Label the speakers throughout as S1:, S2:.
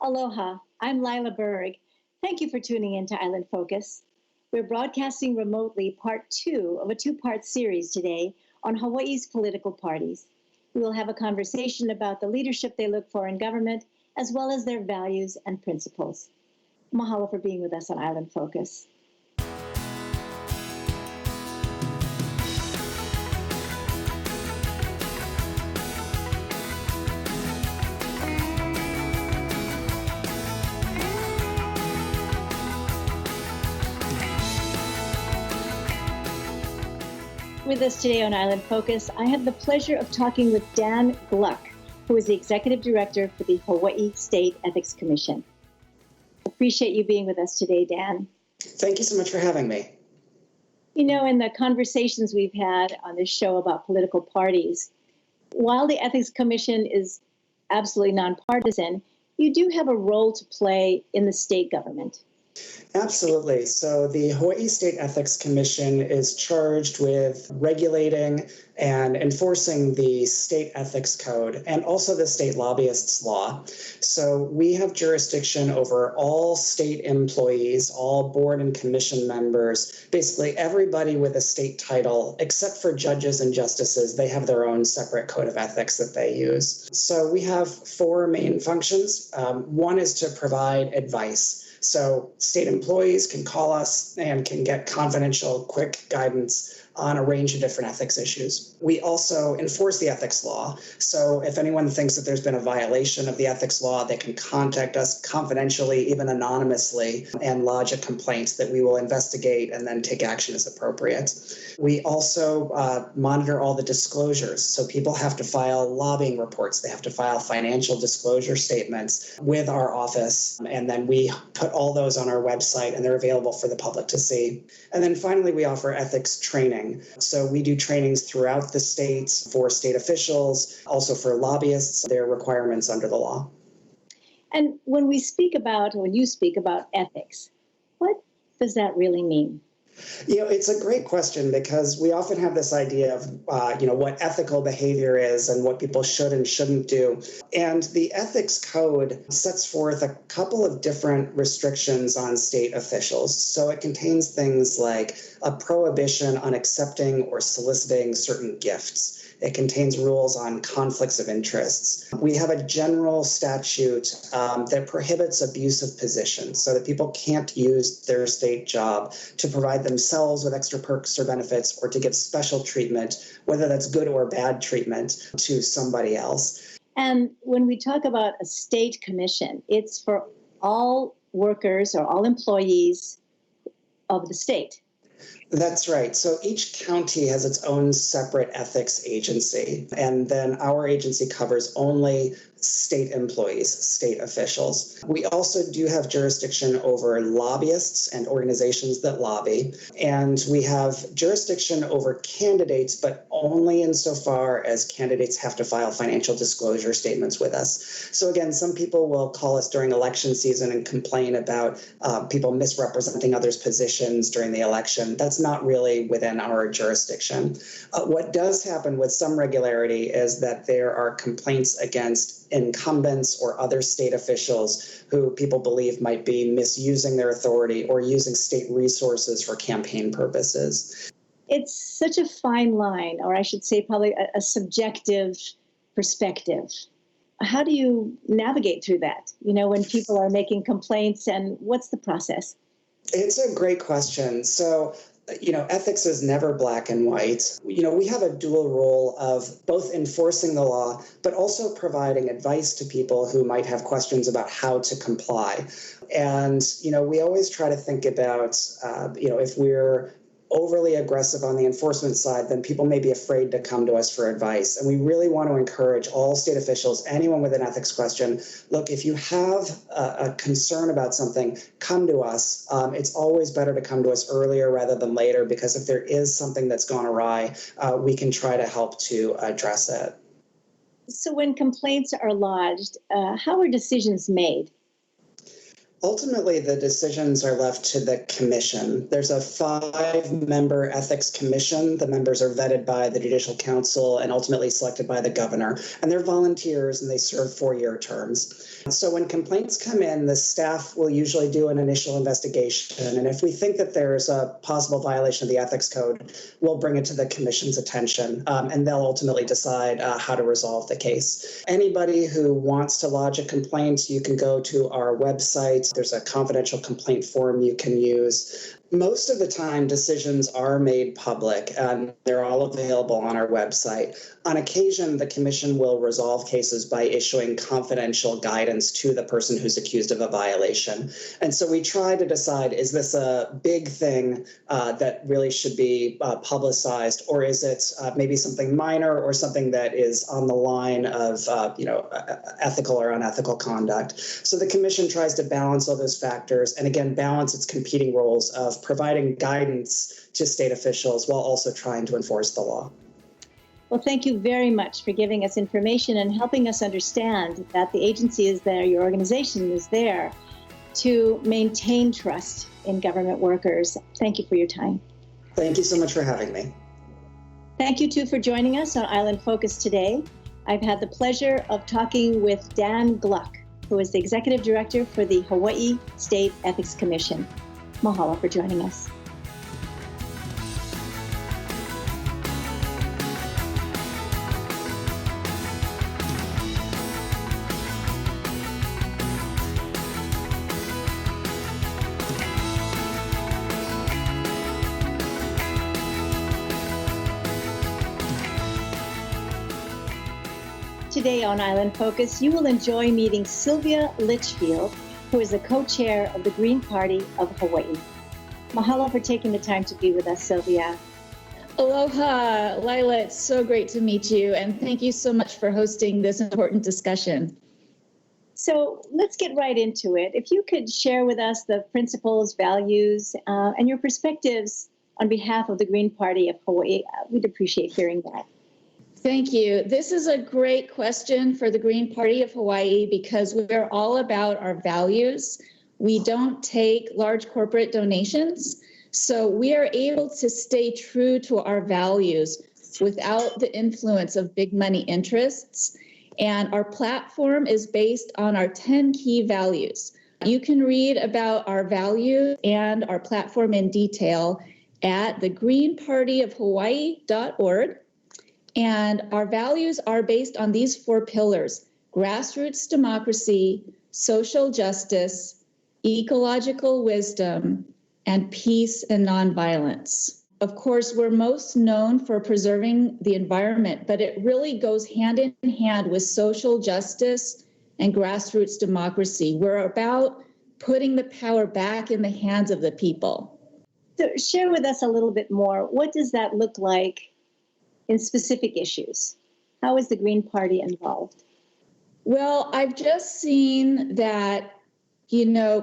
S1: Aloha, I'm Lyla Berg. Thank you for tuning in to Island Focus. We're broadcasting remotely part 2 of a 2-part series today on Hawaii's political parties. We will have a conversation about the leadership they look for in government, as well as their values and principles. Mahalo for being with us on Island Focus. With us today on Island Focus, I have the pleasure of talking with Dan Gluck, who is the Executive Director for the Hawaiʻi State Ethics Commission. Appreciate you being with us today, Dan.
S2: Thank you so much for having me.
S1: You know, in the conversations we've had on this show about political parties, while the Ethics Commission is absolutely nonpartisan, you do have a role to play in the state government.
S2: Absolutely. So the Hawaiʻi State Ethics Commission is charged with regulating and enforcing the state ethics code and also the state lobbyists law. So we have jurisdiction over all state employees, all board and commission members, basically everybody with a state title, except for judges and justices. They have their own separate code of ethics that they use. So we have 4 main functions. One is to provide advice. So state employees can call us and can get confidential, quick guidance on a range of different ethics issues. We also enforce the ethics law. So if anyone thinks that there's been a violation of the ethics law, they can contact us confidentially, even anonymously, and lodge a complaint that we will investigate and then take action as appropriate. We also monitor all the disclosures. So people have to file lobbying reports. They have to file financial disclosure statements with our office. And then we put all those on our website and they're available for the public to see. And then finally, we offer ethics training. So we do trainings throughout the state for state officials, also for lobbyists, their requirements under the law.
S1: And when you speak about ethics, what does that really mean?
S2: You know, it's a great question because we often have this idea of, what ethical behavior is and what people should and shouldn't do. And the ethics code sets forth a couple of different restrictions on state officials. So it contains things like a prohibition on accepting or soliciting certain gifts. It contains rules on conflicts of interests. We have a general statute that prohibits abuse of position so that people can't use their state job to provide themselves with extra perks or benefits or to give special treatment, whether that's good or bad treatment, to somebody else.
S1: And when we talk about a state commission, it's for all workers or all employees of the state.
S2: That's right. So each county has its own separate ethics agency, and then our agency covers only state employees, state officials. We also do have jurisdiction over lobbyists and organizations that lobby, and we have jurisdiction over candidates, but only insofar as candidates have to file financial disclosure statements with us. So again, some people will call us during election season and complain about people misrepresenting others' positions during the election. That's not really within our jurisdiction. What does happen with some regularity is that there are complaints against incumbents or other state officials who people believe might be misusing their authority or using state resources for campaign purposes.
S1: It's such a fine line, or I should say probably a subjective perspective. How do you navigate through that? When people are making complaints, and what's the process?
S2: It's a great question. So, ethics is never black and white. We have a dual role of both enforcing the law, but also providing advice to people who might have questions about how to comply. And, we always try to think about, if we're overly aggressive on the enforcement side, then people may be afraid to come to us for advice. And we really want to encourage all state officials, anyone with an ethics question, look, if you have a concern about something, come to us. It's always better to come to us earlier rather than later, because if there is something that's gone awry, we can try to help to address it.
S1: So when complaints are lodged, how are decisions made?
S2: Ultimately, the decisions are left to the commission. There's a 5-member ethics commission. The members are vetted by the Judicial Council and ultimately selected by the governor. And they're volunteers and they serve 4-year terms. So when complaints come in, the staff will usually do an initial investigation. And if we think that there's a possible violation of the ethics code, we'll bring it to the commission's attention. And they'll ultimately decide how to resolve the case. Anybody who wants to lodge a complaint, you can go to our website. There's a confidential complaint form you can use. Most of the time, decisions are made public, and they're all available on our website. On occasion, the commission will resolve cases by issuing confidential guidance to the person who's accused of a violation. And so we try to decide, is this a big thing that really should be publicized, or is it maybe something minor or something that is on the line of ethical or unethical conduct? So the commission tries to balance all those factors and, again, balance its competing roles of providing guidance to state officials while also trying to enforce the law.
S1: Well, thank you very much for giving us information and helping us understand that the agency is there, your organization is there to maintain trust in government workers. Thank you for your time.
S2: Thank you so much for having me.
S1: Thank you, too, for joining us on Island Focus today. I've had the pleasure of talking with Dan Gluck, who is the Executive Director for the Hawaii State Ethics Commission. Mahalo for joining us. Today on Island Focus, you will enjoy meeting Sylvia Litchfield, who is the co-chair of the Green Party of Hawaii. Mahalo for taking the time to be with us, Sylvia.
S3: Aloha, Lyla, it's so great to meet you, and thank you so much for hosting this important discussion.
S1: So let's get right into it. If you could share with us the principles, values, and your perspectives on behalf of the Green Party of Hawaii, we'd appreciate hearing that.
S3: Thank you. This is a great question for the Green Party of Hawaii because we're all about our values. We don't take large corporate donations, so we are able to stay true to our values without the influence of big money interests. And our platform is based on our 10 key values. You can read about our values and our platform in detail at thegreenpartyofhawaii.org. And our values are based on these 4 pillars: grassroots democracy, social justice, ecological wisdom, and peace and nonviolence. Of course, we're most known for preserving the environment, but it really goes hand in hand with social justice and grassroots democracy. We're about putting the power back in the hands of the people.
S1: So share with us a little bit more. What does that look like in specific issues? How is the Green Party involved?
S3: Well, I've just seen that,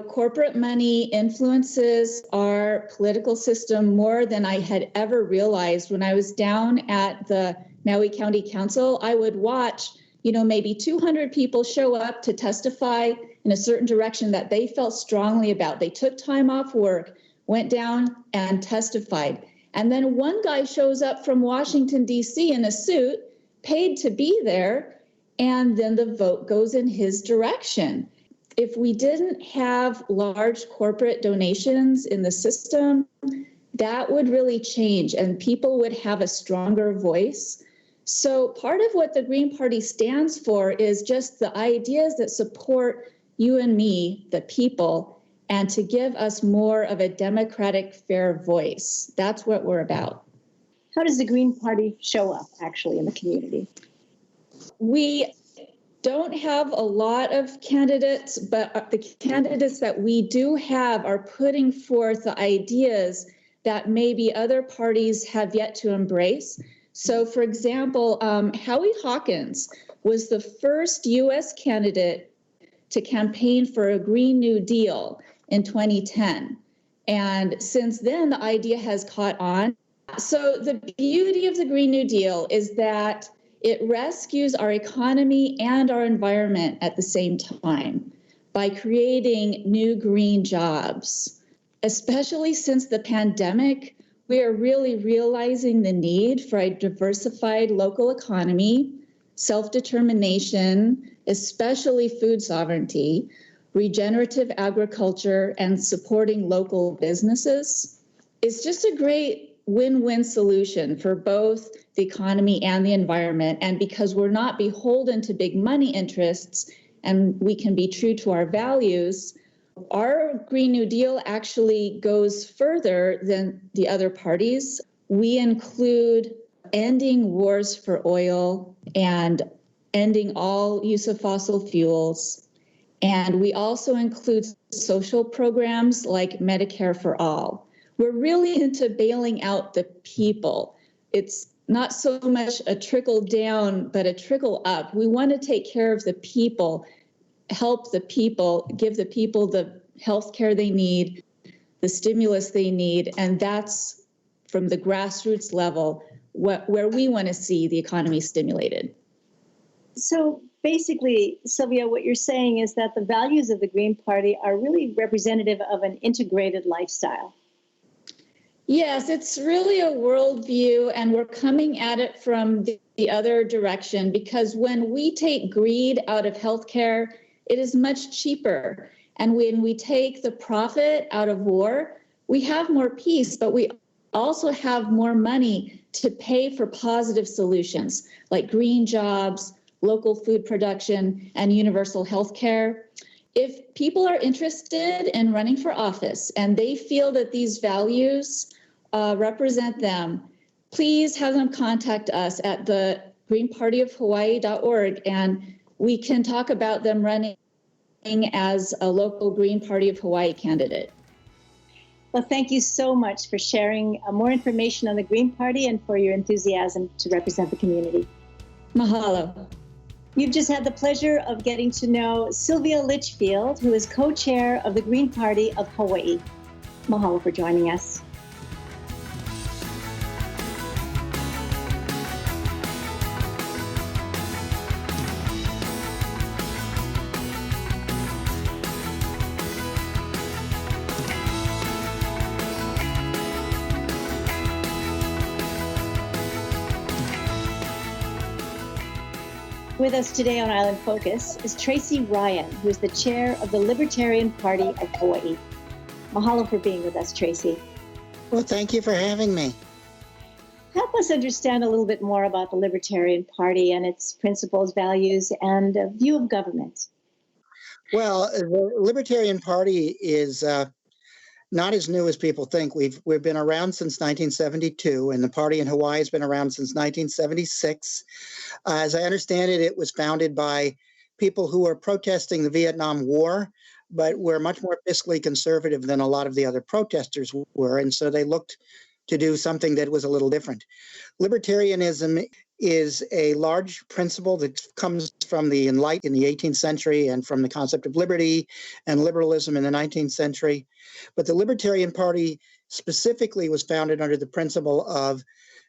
S3: corporate money influences our political system more than I had ever realized. When I was down at the Maui County Council, I would watch, maybe 200 people show up to testify in a certain direction that they felt strongly about. They took time off work, went down and testified. And then one guy shows up from Washington, D.C. in a suit, paid to be there, and then the vote goes in his direction. If we didn't have large corporate donations in the system, that would really change and people would have a stronger voice. So part of what the Green Party stands for is just the ideas that support you and me, the people, and to give us more of a democratic, fair voice. That's what we're about.
S1: How does the Green Party show up, actually, in the community?
S3: We don't have a lot of candidates, but the candidates that we do have are putting forth the ideas that maybe other parties have yet to embrace. So, for example, Howie Hawkins was the first U.S. candidate to campaign for a Green New Deal in 2010. And since then, the idea has caught on. So the beauty of the Green New Deal is that it rescues our economy and our environment at the same time. by creating new green jobs. Especially since the pandemic, we are really realizing the need for a diversified local economy, self-determination, especially food sovereignty, regenerative agriculture, and supporting local businesses. It's just a great win-win solution for both the economy and the environment. And because we're not beholden to big money interests and we can be true to our values, our Green New Deal actually goes further than the other parties. We include ending wars for oil and ending all use of fossil fuels. And we also include social programs like Medicare for All. We're really into bailing out the people. It's not so much a trickle down, but a trickle up. We want to take care of the people, help the people, give the people the health care they need, the stimulus they need, and that's from the grassroots level where we want to see the economy stimulated.
S1: So basically, Sylvia, what you're saying is that the values of the Green Party are really representative of an integrated lifestyle.
S3: Yes, it's really a worldview, and we're coming at it from the other direction, because when we take greed out of healthcare, it is much cheaper. And when we take the profit out of war, we have more peace, but we also have more money to pay for positive solutions like green jobs, local food production, and universal health care. If people are interested in running for office and they feel that these values represent them, please have them contact us at the greenpartyofhawaii.org, and we can talk about them running as a local Green Party of Hawaii candidate.
S1: Well, thank you so much for sharing more information on the Green Party and for your enthusiasm to represent the community.
S3: Mahalo.
S1: You've just had the pleasure of getting to know Sylvia Litchfield, who is co-chair of the Green Party of Hawaii. Mahalo for joining us. With us today on Island Focus is Tracy Ryan, who is the chair of the Libertarian Party of Hawaii. Mahalo for being with us, Tracy.
S4: Well, thank you for having me.
S1: Help us understand a little bit more about the Libertarian Party and its principles, values, and view of government.
S4: Well, the Libertarian Party is not as new as people think. We've been around since 1972, and the party in Hawaii has been around since 1976. As I understand it, it was founded by people who were protesting the Vietnam War, but were much more fiscally conservative than a lot of the other protesters were, and so they looked to do something that was a little different. Libertarianism is a large principle that comes from the Enlightenment in the 18th century and from the concept of liberty and liberalism in the 19th century. But the Libertarian Party specifically was founded under the principle of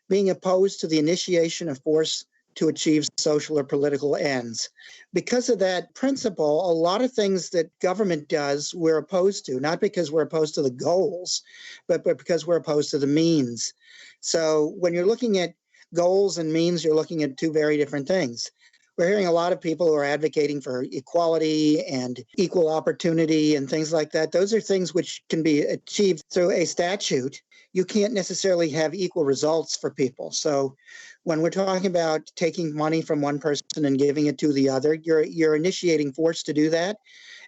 S4: being opposed to the initiation of force to achieve social or political ends. Because of that principle, a lot of things that government does, we're opposed to, not because we're opposed to the goals, but because we're opposed to the means. So when you're looking at goals and means, you're looking at two very different things. We're hearing a lot of people who are advocating for equality and equal opportunity and things like that. Those are things which can be achieved through a statute. You can't necessarily have equal results for people. So when we're talking about taking money from one person and giving it to the other, you're initiating force to do that.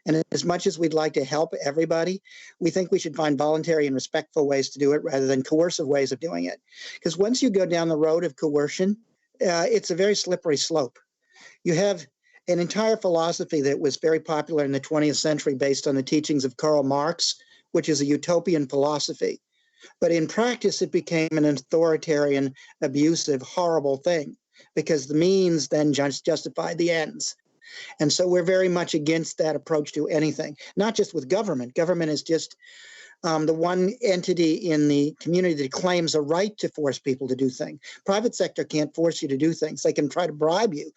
S4: And as much as we'd like to help everybody, we think we should find voluntary and respectful ways to do it rather than coercive ways of doing it. Because once you go down the road of coercion, it's a very slippery slope. You have an entire philosophy that was very popular in the 20th century based on the teachings of Karl Marx, which is a utopian philosophy. But in practice, it became an authoritarian, abusive, horrible thing because the means then justified the ends. And so we're very much against that approach to anything, not just with government. Government is just the one entity in the community that claims a right to force people to do things. Private sector can't force you to do things. They can try to bribe you,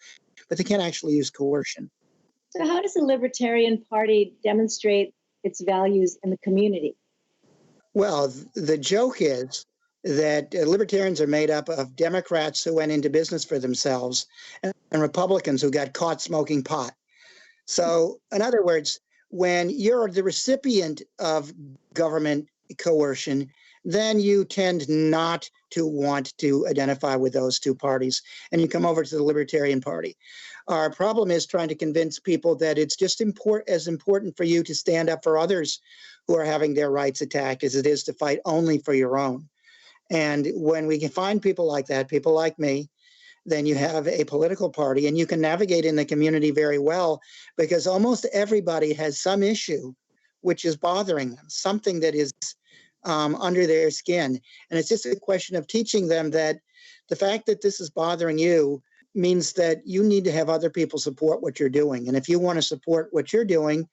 S4: but they can't actually use coercion.
S1: So how does the Libertarian Party demonstrate its values in the community?
S4: Well, the joke is that libertarians are made up of Democrats who went into business for themselves and Republicans who got caught smoking pot. So, in other words, when you're the recipient of government coercion, then you tend not to want to identify with those two parties, and you come over to the Libertarian Party. Our problem is trying to convince people that it's just as important for you to stand up for others who are having their rights attacked as it is to fight only for your own. And when we can find people like that, people like me, then you have a political party and you can navigate in the community very well, because almost everybody has some issue which is bothering them, something that is under their skin. And it's just a question of teaching them that the fact that this is bothering you means that you need to have other people support what you're doing. And if you want to support what you're doing,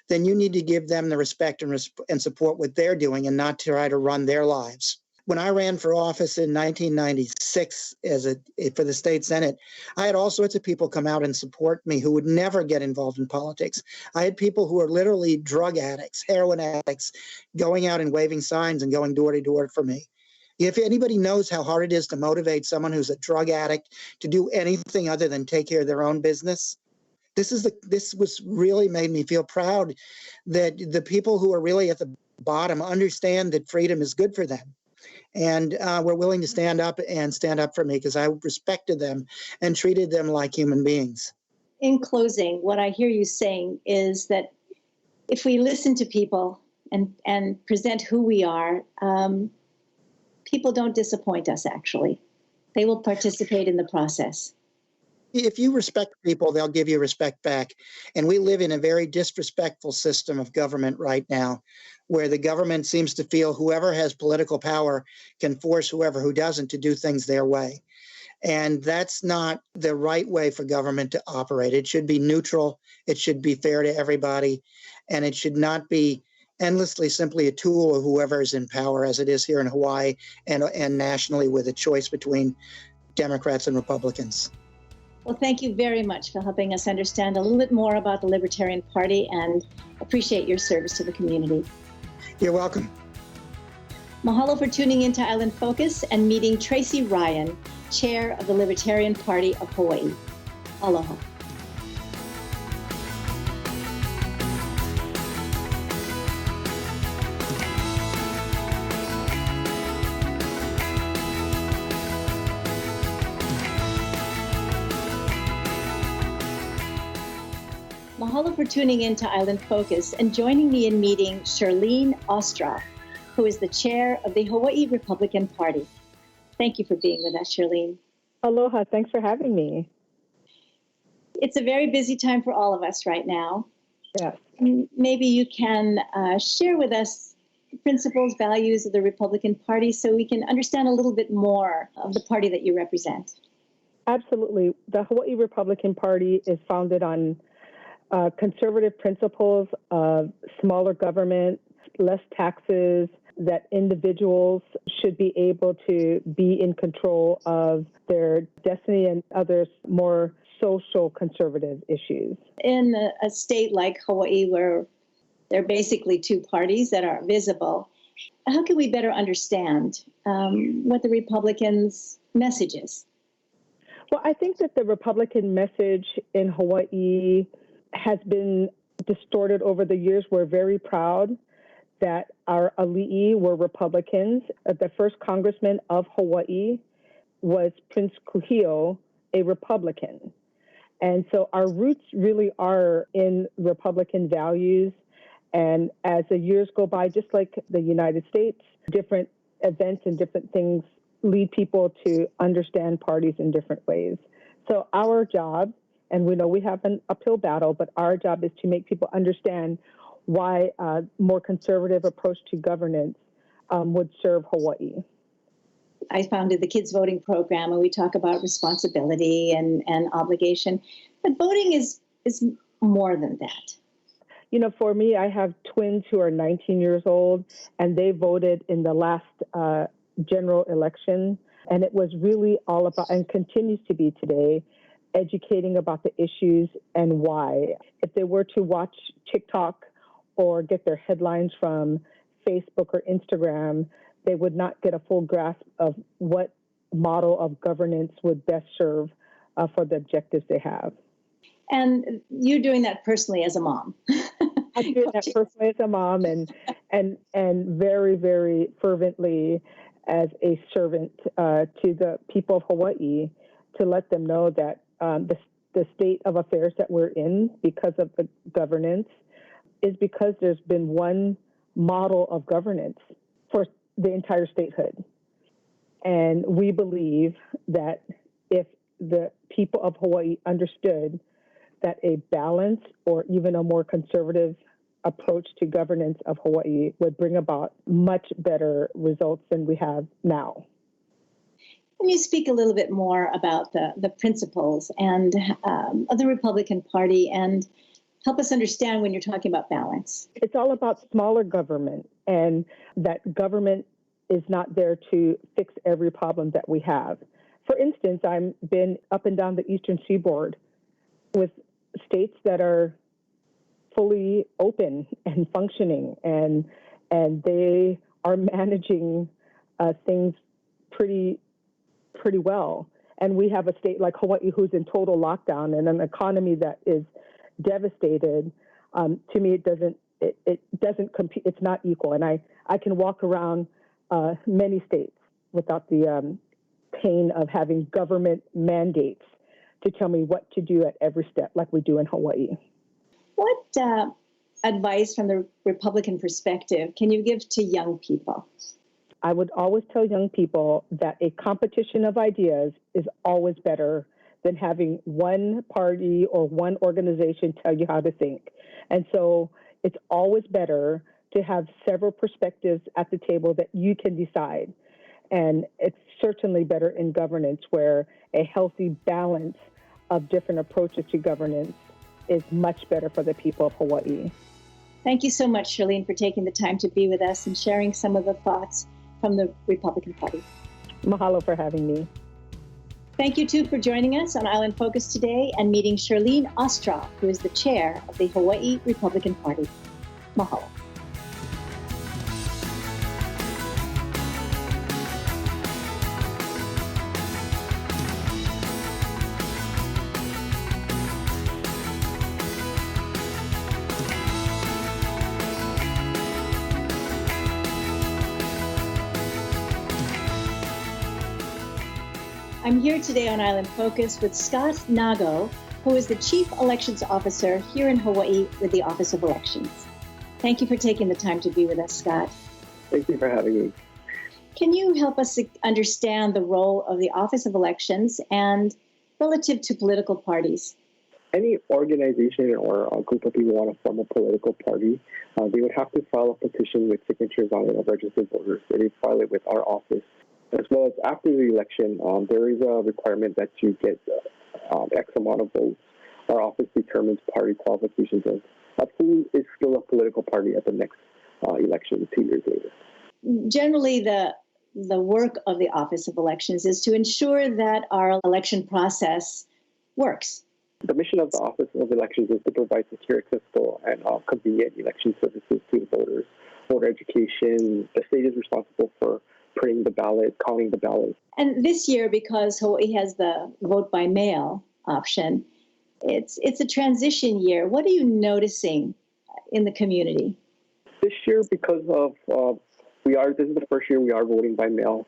S4: then you need to give them the respect and support what they're doing and not try to run their lives. When I ran for office in 1996 for the state Senate, I had all sorts of people come out and support me who would never get involved in politics. I had people who were literally drug addicts, heroin addicts, going out and waving signs and going door to door for me. If anybody knows how hard it is to motivate someone who's a drug addict to do anything other than take care of their own business, this was really made me feel proud that the people who are really at the bottom understand that freedom is good for them. And were willing to stand up for me because I respected them and treated them like human beings.
S1: In closing, what I hear you saying is that if we listen to people and present who we are, people don't disappoint us, actually. They will participate in the process.
S4: If you respect people, they'll give you respect back. And we live in a very disrespectful system of government right now, where the government seems to feel whoever has political power can force whoever who doesn't to do things their way. And that's not the right way for government to operate. It should be neutral. It should be fair to everybody. And it should not be endlessly simply a tool of whoever is in power, as it is here in Hawaii and nationally, with a choice between Democrats and Republicans.
S1: Well, thank you very much for helping us understand a little bit more about the Libertarian Party, and appreciate your service to the community.
S4: You're welcome.
S1: Mahalo for tuning into Island Focus and meeting Tracy Ryan, Chair of the Libertarian Party of Hawaii. Aloha. Mahalo for tuning in to Island Focus and joining me in meeting Charlene Ostroff, who is the chair of the Hawaii Republican Party. Thank you for being with us, Charlene.
S5: Aloha, thanks for having me.
S1: It's a very busy time for all of us right now.
S5: Yes.
S1: Maybe you can share with us the principles, values of the Republican Party so we can understand a little bit more of the party that you represent.
S5: Absolutely. The Hawaii Republican Party is founded on conservative principles of smaller government, less taxes, that individuals should be able to be in control of their destiny, and others more social conservative issues.
S1: In a state like Hawaii, where there are basically two parties that are visible, how can we better understand what the Republicans' message is?
S5: Well, I think that the Republican message in Hawaii has been distorted over the years. We're very proud that our ali'i were Republicans. The first congressman of Hawaii was Prince Kuhio, a Republican. And so our roots really are in Republican values. And as the years go by, just like the United States, different events and different things lead people to understand parties in different ways. So our job, and we know we have an uphill battle, but our job is to make people understand why a more conservative approach to governance would serve Hawaii.
S1: I founded the Kids Voting Program, and we talk about responsibility and obligation. But voting is more than that.
S5: You know, for me, I have twins who are 19 years old, and they voted in the last general election. And it was really all about, and continues to be today, educating about the issues and why. If they were to watch TikTok or get their headlines from Facebook or Instagram, they would not get a full grasp of what model of governance would best serve for the objectives they have.
S1: And you're doing that personally as a mom.
S5: I'm doing that personally as a mom and very, very fervently as a servant to the people of Hawaii, to let them know that the state of affairs that we're in because of the governance is because there's been one model of governance for the entire statehood. And we believe that if the people of Hawaii understood that a balanced or even a more conservative approach to governance of Hawaii would bring about much better results than we have now.
S1: Can you speak a little bit more about the principles and of the Republican Party and help us understand when you're talking about balance?
S5: It's all about smaller government, and that government is not there to fix every problem that we have. For instance, I've been up and down the Eastern Seaboard with states that are fully open and functioning, and they are managing things pretty well. And we have a state like Hawaii who's in total lockdown and an economy that is devastated. To me, it doesn't compete. It's not equal. And I can walk around many states without the pain of having government mandates to tell me what to do at every step, like we do in Hawaii.
S1: What advice from the Republican perspective can you give to young people?
S5: I would always tell young people that a competition of ideas is always better than having one party or one organization tell you how to think. And so it's always better to have several perspectives at the table that you can decide. And it's certainly better in governance, where a healthy balance of different approaches to governance is much better for the people of Hawaii.
S1: Thank you so much, Shirlene, for taking the time to be with us and sharing some of the thoughts from the Republican Party.
S5: Mahalo for having me.
S1: Thank you, too, for joining us on Island Focus today and meeting Shirlene Ostroff, who is the chair of the Hawaii Republican Party. Mahalo. I'm here today on Island Focus with Scott Nag, who is the Chief Elections Officer here in Hawaii with the Office of Elections. Thank you for taking the time to be with us, Scott.
S6: Thank you for having me.
S1: Can you help us understand the role of the Office of Elections and relative to political parties?
S6: Any organization or a group of people want to form a political party, they would have to file a petition with signatures on it of registered voters. They file it with our office. As well as after the election, there is a requirement that you get X amount of votes. Our office determines party qualifications of who is still a political party at the next election 2 years later.
S1: Generally, the work of the Office of Elections is to ensure that our election process works.
S6: The mission of the Office of Elections is to provide secure, accessible, and convenient election services to the voters. Voter education, the state is responsible for printing the ballot, counting the ballot.
S1: And this year, because Hawaii has the vote by mail option, it's a transition year. What are you noticing in the community?
S6: This year, because of this is the first year we are voting by mail.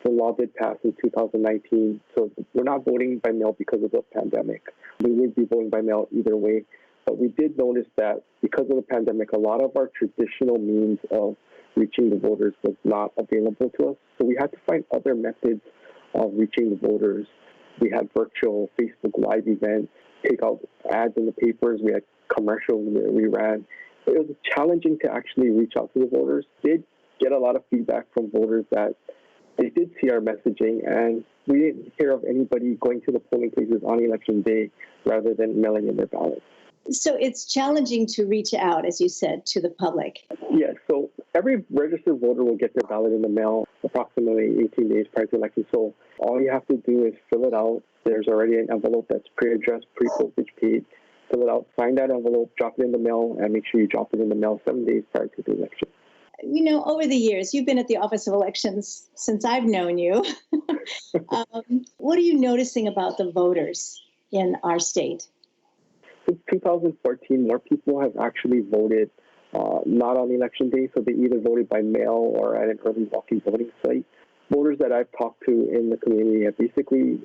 S6: The law did pass in 2019, so we're not voting by mail because of the pandemic. We would be voting by mail either way, but we did notice that because of the pandemic, a lot of our traditional means of reaching the voters was not available to us. So we had to find other methods of reaching the voters. We had virtual Facebook Live events, take out ads in the papers. We had commercials that we ran. It was challenging to actually reach out to the voters. Did get a lot of feedback from voters that they did see our messaging, and we didn't hear of anybody going to the polling places on election day rather than mailing in their ballots.
S1: So it's challenging to reach out, as you said, to the public.
S6: Yes. So every registered voter will get their ballot in the mail approximately 18 days prior to election. So all you have to do is fill it out. There's already an envelope that's pre-addressed, pre-postage paid. Fill it out, sign that envelope, drop it in the mail, and make sure you drop it in the mail 7 days prior to the election.
S1: You know, over the years, you've been at the Office of Elections since I've known you. What are you noticing about the voters in our state?
S6: Since 2014, more people have actually voted not on election day, so they either voted by mail or at an early walk-in voting site. Voters that I've talked to in the community have basically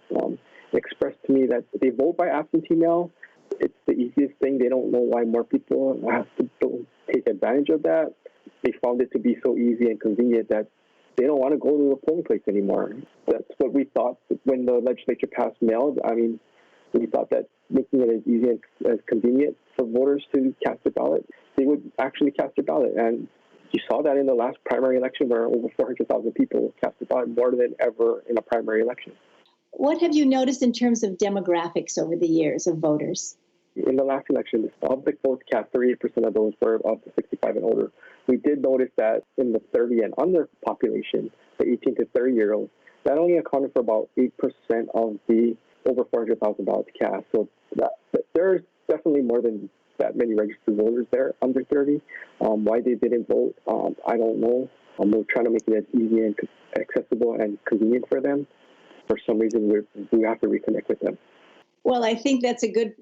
S6: expressed to me that they vote by absentee mail. It's the easiest thing. They don't know why more people have to take advantage of that. They found it to be so easy and convenient that they don't want to go to the polling place anymore. That's what we thought when the legislature passed mail. I mean, we thought that making it as easy and as convenient for voters to cast their ballot, they would actually cast their ballot. And you saw that in the last primary election where over 400,000 people cast their ballot, more than ever in a primary election.
S1: What have you noticed in terms of demographics over the years of voters?
S6: In the last election, the public votes cast, 38% of those were of the 65 and older. We did notice that in the 30 and under population, the 18 to 30-year-olds, that only accounted for about 8% of the over 400,000 ballots cast. So there's definitely more than that many registered voters there under 30. Why they didn't vote, I don't know. We're trying to make it as easy and accessible and convenient for them. For some reason, we have to reconnect with them.
S1: Well, I think that's a good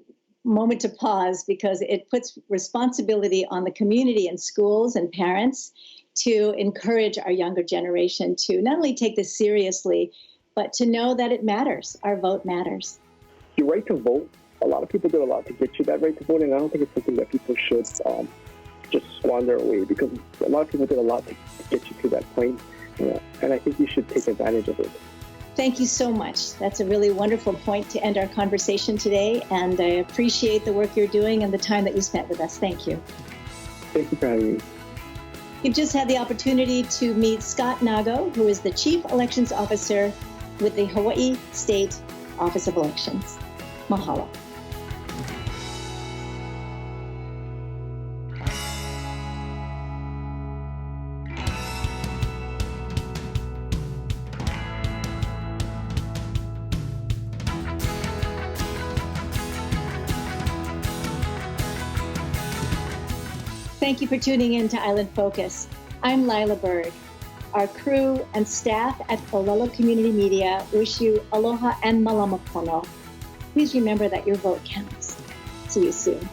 S1: moment to pause because it puts responsibility on the community and schools and parents to encourage our younger generation to not only take this seriously, but to know that it matters. Our vote matters.
S6: Your right to vote, a lot of people did a lot to get you that right to vote, and I don't think it's something that people should just squander away, because a lot of people did a lot to get you to that point, and I think you should take advantage of it.
S1: Thank you so much. That's a really wonderful point to end our conversation today, and I appreciate the work you're doing and the time that you spent with us. Thank you.
S6: Thank you for having me.
S1: You've just had the opportunity to meet Scott Nag, who is the Chief Elections Officer with the Hawaii State Office of Elections. Mahalo. Thank you for tuning in to Island Focus. I'm Lyla Berg. Our crew and staff at Ōlelo Community Media wish you aloha and malama pono. Please remember that your vote counts. See you soon.